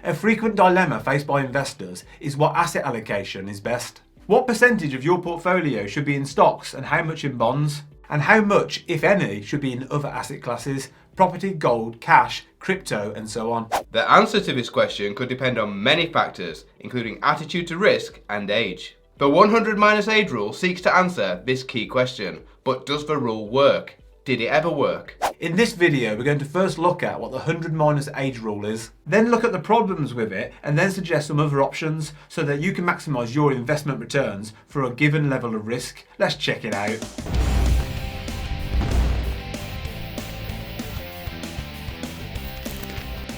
A frequent dilemma faced by investors is what asset allocation is best. What percentage of your portfolio should be in stocks and how much in bonds? And how much, if any, should be in other asset classes, property, gold, cash, crypto, and so on? The answer to this question could depend on many factors, including attitude to risk and age. The 100 minus age rule seeks to answer this key question, but does the rule work? Did it ever work? In this video, we're going to first look at what the 100 minus age rule is, then look at the problems with it, and then suggest some other options so that you can maximise your investment returns for a given level of risk. Let's check it out.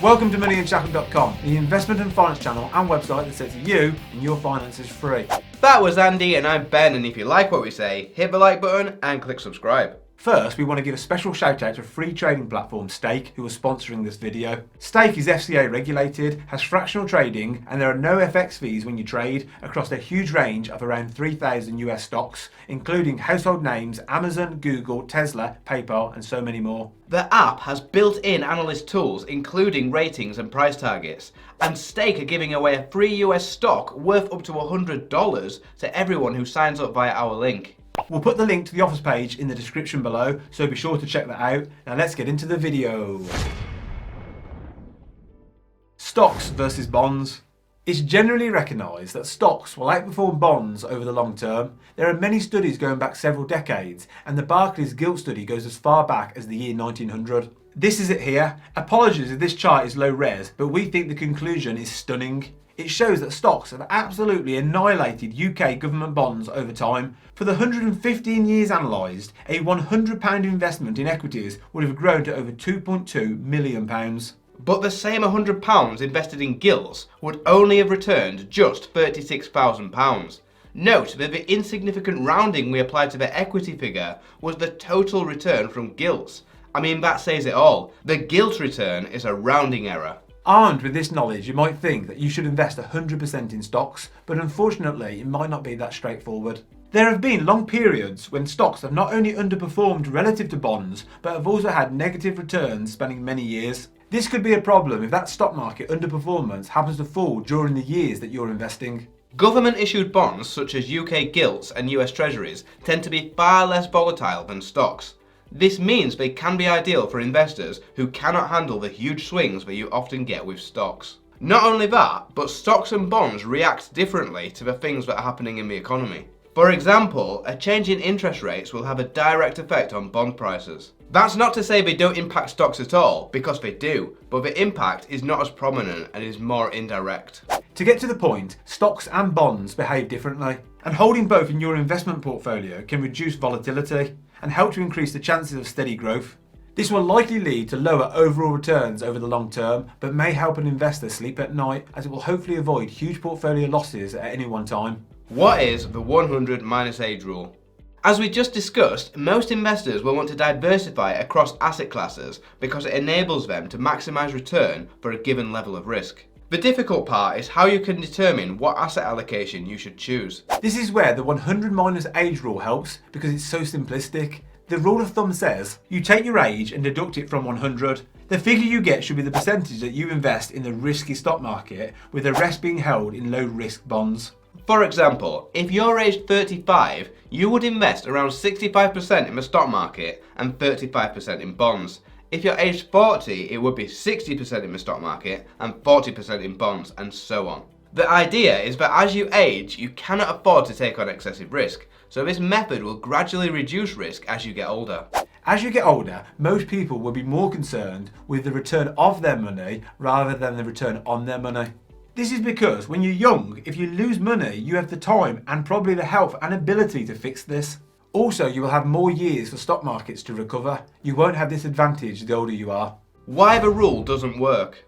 Welcome to moneyunshackled.com, the investment and finance channel and website that sets you and your finances free. That was Andy and I'm Ben, and if you like what we say, hit the like button and click subscribe. First, we want to give a special shout out to free trading platform Stake, who are sponsoring this video. Stake is FCA regulated, has fractional trading, and there are no FX fees when you trade across a huge range of around 3,000 US stocks, including household names Amazon, Google, Tesla, PayPal, and so many more. The app has built-in analyst tools, including ratings and price targets, and Stake are giving away a free US stock worth up to $100 to everyone who signs up via our link. We'll put the link to the offers page in the description below, so be sure to check that out. Now let's get into the video. Stocks versus bonds. It's generally recognised that stocks will outperform bonds over the long term. There are many studies going back several decades, and the Barclays Gilt study goes as far back as the year 1900. This is it here. Apologies if this chart is low res, but we think the conclusion is stunning. It shows that stocks have absolutely annihilated UK government bonds over time. For the 115 years analysed, a £100 investment in equities would have grown to over £2.2 million. But the same £100 invested in gilts would only have returned just £36,000. Note that the insignificant rounding we applied to the equity figure was the total return from gilts. I mean, that says it all. The gilt return is a rounding error. Armed with this knowledge, you might think that you should invest 100% in stocks, but unfortunately it might not be that straightforward. There have been long periods when stocks have not only underperformed relative to bonds, but have also had negative returns spanning many years. This could be a problem if that stock market underperformance happens to fall during the years that you're investing. Government-issued bonds such as UK gilts and US Treasuries tend to be far less volatile than stocks. This means they can be ideal for investors who cannot handle the huge swings that you often get with stocks. Not only that, but stocks and bonds react differently to the things that are happening in the economy. For example, a change in interest rates will have a direct effect on bond prices. That's not to say they don't impact stocks at all, because they do, but the impact is not as prominent and is more indirect. To get to the point, stocks and bonds behave differently, and holding both in your investment portfolio can reduce volatility and help to increase the chances of steady growth. This will likely lead to lower overall returns over the long term, but may help an investor sleep at night, as it will hopefully avoid huge portfolio losses at any one time. What is the 100 minus age rule? As we just discussed, most investors will want to diversify across asset classes because it enables them to maximise return for a given level of risk. The difficult part is how you can determine what asset allocation you should choose. This is where the 100 minus age rule helps, because it's so simplistic. The rule of thumb says you take your age and deduct it from 100. The figure you get should be the percentage that you invest in the risky stock market, with the rest being held in low risk bonds. For example, if you're aged 35, you would invest around 65% in the stock market and 35% in bonds. If you're aged 40, it would be 60% in the stock market and 40% in bonds, and so on. The idea is that as you age, you cannot afford to take on excessive risk, so this method will gradually reduce risk as you get older. As you get older, most people will be more concerned with the return of their money rather than the return on their money. This is because when you're young, if you lose money, you have the time and probably the health and ability to fix this. Also, you will have more years for stock markets to recover. You won't have this advantage the older you are. Why the rule doesn't work?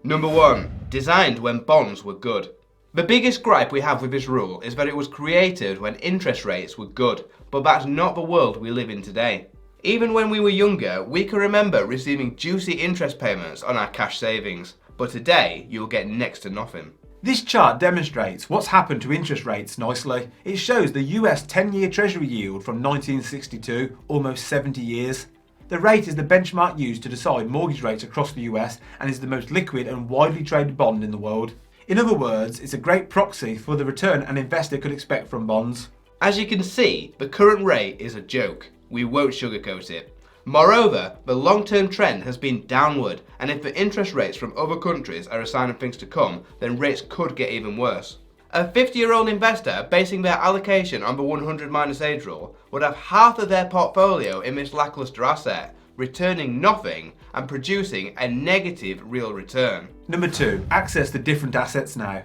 Number 1. Designed when bonds were good. The biggest gripe we have with this rule is that it was created when interest rates were good, but that's not the world we live in today. Even when we were younger, we can remember receiving juicy interest payments on our cash savings, but today you'll get next to nothing. This chart demonstrates what's happened to interest rates nicely. It shows the US 10-year Treasury yield from 1962, almost 70 years. The rate is the benchmark used to decide mortgage rates across the US and is the most liquid and widely traded bond in the world. In other words, it's a great proxy for the return an investor could expect from bonds. As you can see, the current rate is a joke. We won't sugarcoat it. Moreover, the long-term trend has been downward, and if the interest rates from other countries are a sign of things to come, then rates could get even worse. A 50-year-old investor basing their allocation on the 100- age rule would have half of their portfolio in this lackluster asset, returning nothing and producing a negative real return. Number 2, access to different assets now.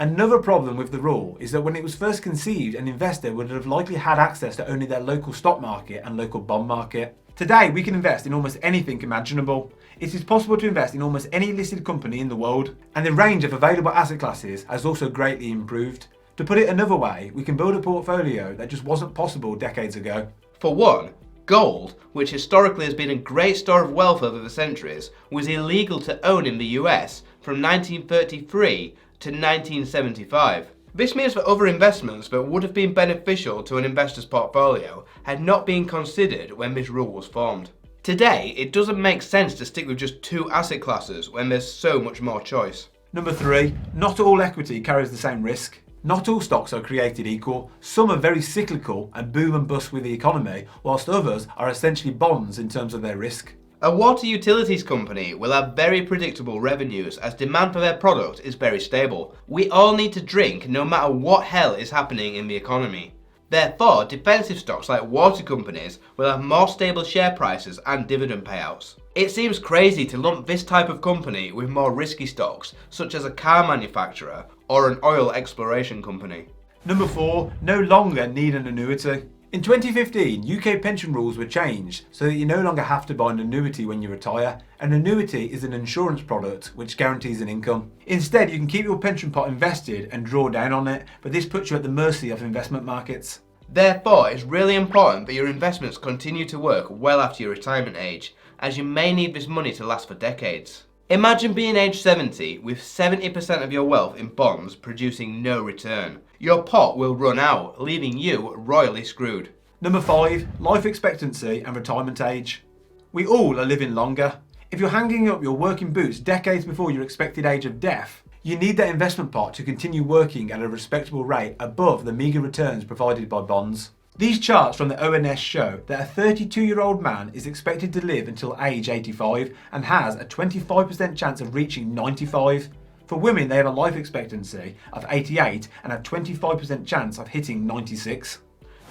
Another problem with the rule is that when it was first conceived, an investor would have likely had access to only their local stock market and local bond market. Today, we can invest in almost anything imaginable. It is possible to invest in almost any listed company in the world, and the range of available asset classes has also greatly improved. To put it another way, we can build a portfolio that just wasn't possible decades ago. For one, gold, which historically has been a great store of wealth over the centuries, was illegal to own in the US from 1933 to 1975. This means that other investments that would have been beneficial to an investor's portfolio had not been considered when this rule was formed. Today, it doesn't make sense to stick with just 2 asset classes when there's so much more choice. Number 3, not all equity carries the same risk. Not all stocks are created equal. Some are very cyclical and boom and bust with the economy, whilst others are essentially bonds in terms of their risk. A water utilities company will have very predictable revenues as demand for their product is very stable. We all need to drink no matter what hell is happening in the economy. Therefore, defensive stocks like water companies will have more stable share prices and dividend payouts. It seems crazy to lump this type of company with more risky stocks, such as a car manufacturer or an oil exploration company. Number 4, no longer need an annuity. In 2015, UK pension rules were changed so that you no longer have to buy an annuity when you retire. An annuity is an insurance product which guarantees an income. Instead, you can keep your pension pot invested and draw down on it, but this puts you at the mercy of investment markets. Therefore, it's really important that your investments continue to work well after your retirement age, as you may need this money to last for decades. Imagine being age 70 with 70% of your wealth in bonds producing no return. Your pot will run out, leaving you royally screwed. Number 5, life expectancy and retirement age. We all are living longer. If you're hanging up your working boots decades before your expected age of death, you need that investment pot to continue working at a respectable rate above the meagre returns provided by bonds. These charts from the ONS show that a 32-year-old man is expected to live until age 85 and has a 25% chance of reaching 95. For women, they have a life expectancy of 88 and a 25% chance of hitting 96.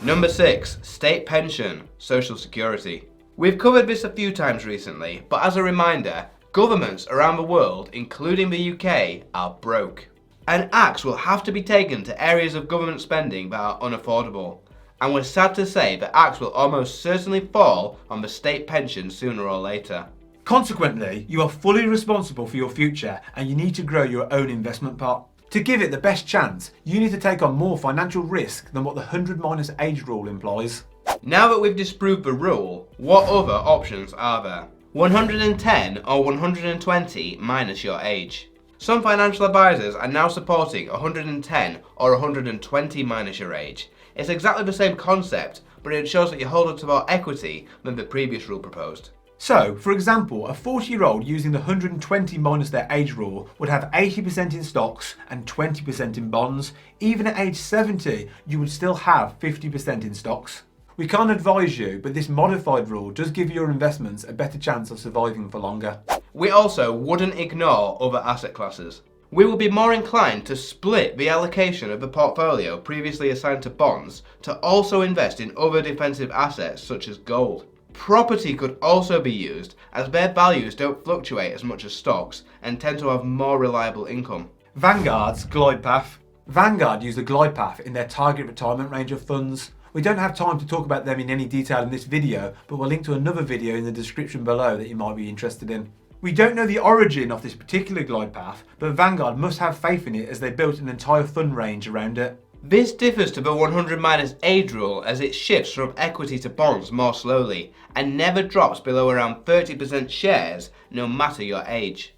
Number 6, state pension, social security. We've covered this a few times recently, but as a reminder, governments around the world, including the UK, are broke. An axe will have to be taken to areas of government spending that are unaffordable. And we're sad to say the axe will almost certainly fall on the state pension sooner or later. Consequently, you are fully responsible for your future and you need to grow your own investment pot. To give it the best chance, you need to take on more financial risk than what the 100- age rule implies. Now that we've disproved the rule, what other options are there? 110 or 120 minus your age. Some financial advisors are now supporting 110 or 120 minus your age. It's exactly the same concept, but it ensures that you hold on to more equity than the previous rule proposed. So, for example, a 40-year-old using the 120 minus their age rule would have 80% in stocks and 20% in bonds. Even at age 70, you would still have 50% in stocks. We can't advise you, but this modified rule does give your investments a better chance of surviving for longer. We also wouldn't ignore other asset classes. We will be more inclined to split the allocation of the portfolio previously assigned to bonds to also invest in other defensive assets such as gold. Property could also be used as their values don't fluctuate as much as stocks and tend to have more reliable income. Vanguard's glide path. Vanguard use the glide path in their target retirement range of funds. We don't have time to talk about them in any detail in this video, but we'll link to another video in the description below that you might be interested in. We don't know the origin of this particular glide path, but Vanguard must have faith in it as they built an entire fund range around it. This differs to the 100- age rule as it shifts from equity to bonds more slowly and never drops below around 30% shares no matter your age.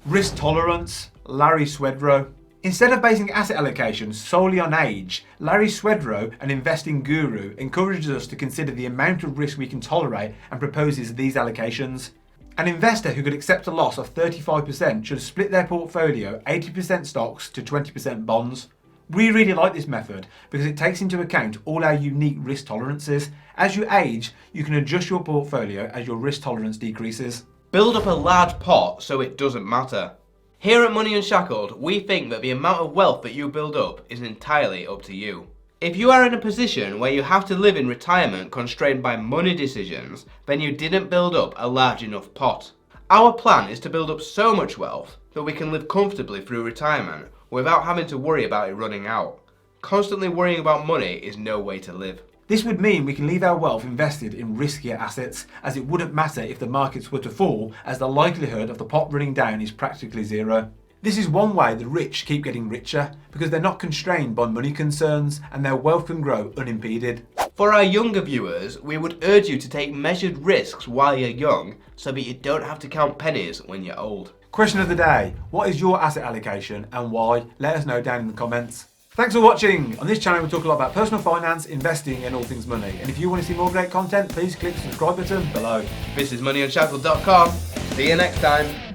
Risk tolerance, Larry Swedroe. Instead of basing asset allocation solely on age, Larry Swedroe, an investing guru, encourages us to consider the amount of risk we can tolerate and proposes these allocations. An investor who could accept a loss of 35% should split their portfolio 80% stocks to 20% bonds. We really like this method because it takes into account all our unique risk tolerances. As you age, you can adjust your portfolio as your risk tolerance decreases. Build up a large pot so it doesn't matter. Here at Money Unshackled, we think that the amount of wealth that you build up is entirely up to you. If you are in a position where you have to live in retirement constrained by money decisions, then you didn't build up a large enough pot. Our plan is to build up so much wealth that we can live comfortably through retirement without having to worry about it running out. Constantly worrying about money is no way to live. This would mean we can leave our wealth invested in riskier assets, as it wouldn't matter if the markets were to fall, as the likelihood of the pot running down is practically zero. This is one way the rich keep getting richer, because they're not constrained by money concerns and their wealth can grow unimpeded. For our younger viewers, we would urge you to take measured risks while you're young so that you don't have to count pennies when you're old. Question of the day: what is your asset allocation and why? Let us know down in the comments. Thanks for watching. On this channel we talk a lot about personal finance, investing and all things money. And if you want to see more great content, please click the subscribe button below. This is moneyunshackled.com. See you next time.